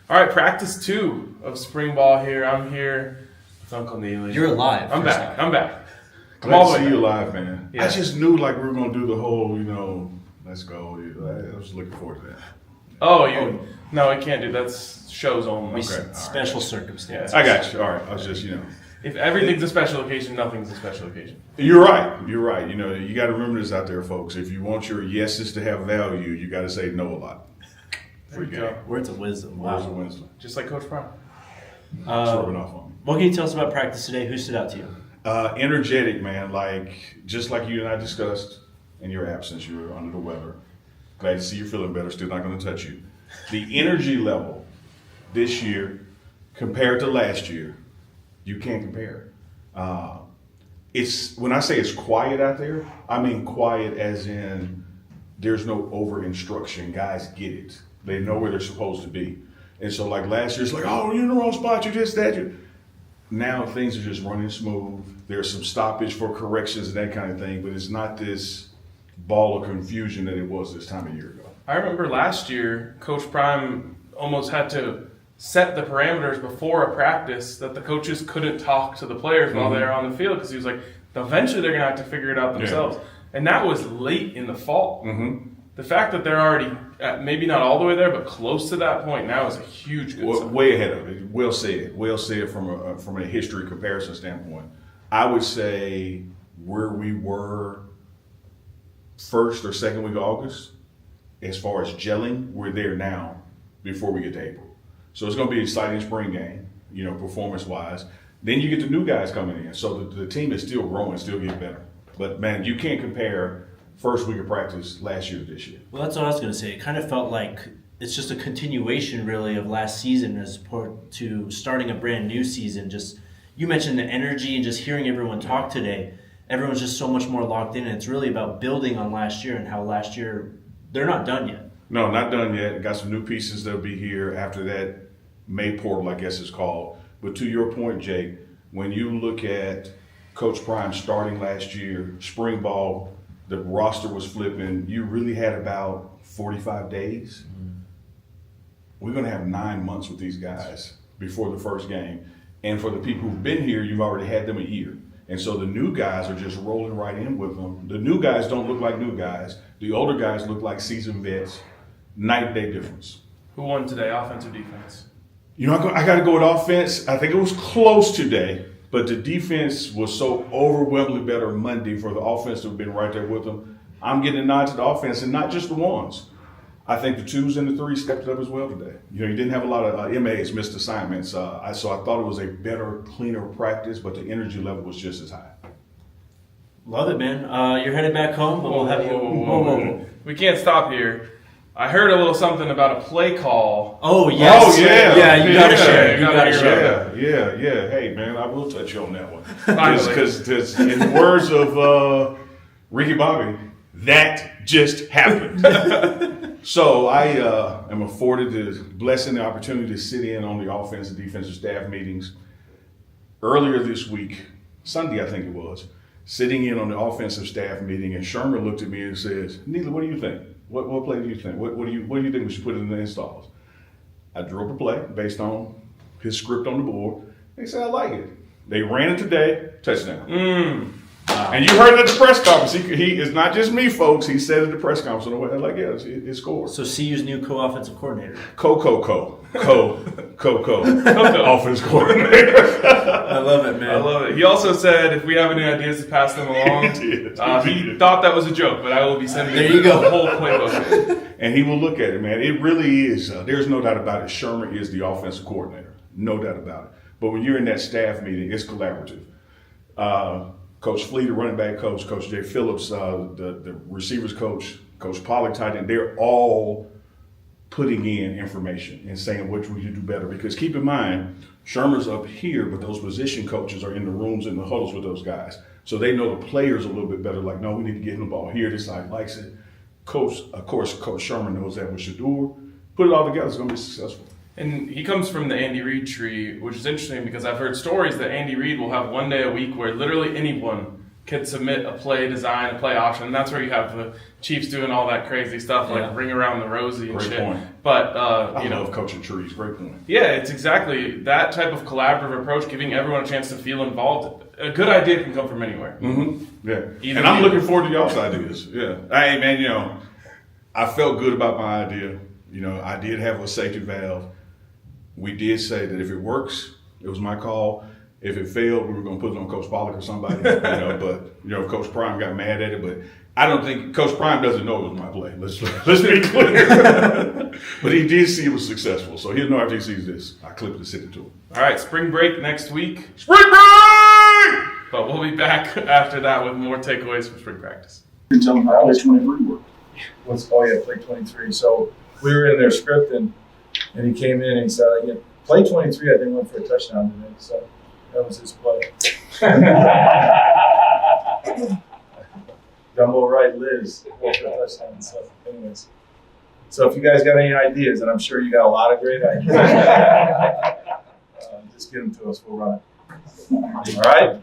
All right, practice 2 of spring ball here. I'm here with Uncle Neely. You're alive. I'm back. I'm back. Glad to see you alive, man. Yeah. I just knew like we were gonna do the whole, let's go. I was looking forward to that. No, we can't do that's shows only. Okay. Special circumstances. I got you. All right. I was just, If everything's a special occasion, nothing's a special occasion. You're right. You're right. You got to remember this out there, folks. If you want your yeses to have value, you got to say no a lot. There you go. Words of wisdom. Words Wow. of wisdom. Just like Coach Brown. It's rubbing off on me. What can you tell us about practice today? Who stood out to you? Energetic, man. Just like you and I discussed in your absence, you were under the weather. Glad to see you're feeling better. Still not going to touch you. The energy level this year compared to last year, you can't compare. It's when I say it's quiet out there, I mean quiet as in there's no over instruction. Guys get it. They know where they're supposed to be. And so like last year, it's like, oh, you're in the wrong spot. You this, that. Now things are just running smooth. There's some stoppage for corrections and that kind of thing, but it's not this ball of confusion that it was this time a year ago. I remember last year, Coach Prime almost had to set the parameters before a practice that the coaches couldn't talk to the players while they were on the field because he was like, eventually they're going to have to figure it out themselves. Yeah. And that was late in the fall. Mm-hmm. The fact that they're already, maybe not all the way there, but close to that point now is a huge good sign. Way ahead of it. Well said from a history comparison standpoint. I would say where we were first or second week of August, as far as gelling, we're there now before we get to April. So it's going to be an exciting spring game, performance-wise. Then you get the new guys coming in. So the team is still growing, still getting better. But, man, you can't compare first week of practice last year to this year. Well, that's what I was going to say. It kind of felt like it's just a continuation, really, of last season as opposed to starting a brand new season. Just you mentioned the energy and just hearing everyone talk today. Everyone's just so much more locked in, and it's really about building on last year and how last year they're not done yet. No, not done yet. Got some new pieces that'll be here after that May portal, I guess it's called. But to your point, Jake, when you look at Coach Prime starting last year, spring ball, the roster was flipping. You really had about 45 days. Mm-hmm. We're going to have 9 months with these guys before the first game. And for the people who've been here, you've already had them a year. And so the new guys are just rolling right in with them. The new guys don't look like new guys. The older guys look like seasoned vets. Night and day difference. Who won today, offense or defense? I got to go with offense. I think it was close today, but the defense was so overwhelmingly better Monday for the offense to have been right there with them. I'm getting a nod to the offense, and not just the ones. I think the 2s and the 3s stepped up as well today. You didn't have a lot of MAs, missed assignments. So I thought it was a better, cleaner practice, but the energy level was just as high. Love it, man. You're headed back home, but we'll have you. We can't stop here. I heard a little something about a play call. Oh, yes. Oh, yeah. Yeah, you got to share. You got to share. Yeah. Hey, man, I will touch you on that one. Because in the words of Ricky Bobby, that just happened. So I am afforded the blessing, the opportunity to sit in on the offensive and defensive staff meetings. Earlier this week, Sunday I think it was, sitting in on the offensive staff meeting, and Shermer looked at me and says, Neely, what do you think? What play do you think? What do you think we should put in the installs? I drew up a play based on his script on the board. They said, I like it. They ran it today, touchdown. And you heard it at the press conference. He is not just me, folks. He said at the press conference, it scored. So CU's new co-offensive coordinator. Co. Offense coordinator. I love it, man. I love it. He also said if we have any ideas to pass them along, he thought that was a joke, but I will be sending the whole playbook. And he will look at it, man. It really is. There's no doubt about it. Shermer is the offensive coordinator. No doubt about it. But when you're in that staff meeting, it's collaborative. Coach Fleet, the running back coach, Coach Jay Phillips, the receivers coach, Coach Pollock, tight end, they're all putting in information and saying what we should do better. Because keep in mind, Shermer's up here, but those position coaches are in the rooms and the huddles with those guys. So they know the players a little bit better. Like, no, we need to get him the ball here. This side likes it. Of course, Coach Shermer knows that with Shador. Put it all together, it's going to be successful. And he comes from the Andy Reid tree, which is interesting because I've heard stories that Andy Reid will have one day a week where literally anyone could submit a play design, a play option. And that's where you have the Chiefs doing all that crazy stuff, like ring around the rosy and Great shit. point. But, I love coaching trees. Great point. Yeah, it's exactly that type of collaborative approach, giving everyone a chance to feel involved. A good idea can come from anywhere. Mm-hmm. Yeah. Even and I'm you. looking forward to y'all's ideas. Yeah. Hey, man, I felt good about my idea. I did have a safety valve. We did say that if it works, it was my call. If it failed, we were going to put it on Coach Pollock or somebody. But Coach Prime got mad at it. But I don't think Coach Prime doesn't know it was my play. Let's be clear. But he did see it was successful, so he'll know after he sees this. I clipped it and sent it to him. All right, spring break next week. Spring break! But we'll be back after that with more takeaways from spring practice. You tell them how play 23 worked. Play 23. So we were in their script, and he came in and he said, play 23, I think went for a touchdown today. So that was his play. Dumbo right, Liz, went for a touchdown. So anyways. So if you guys got any ideas, and I'm sure you got a lot of great ideas, just give them to us. We'll run it. All right?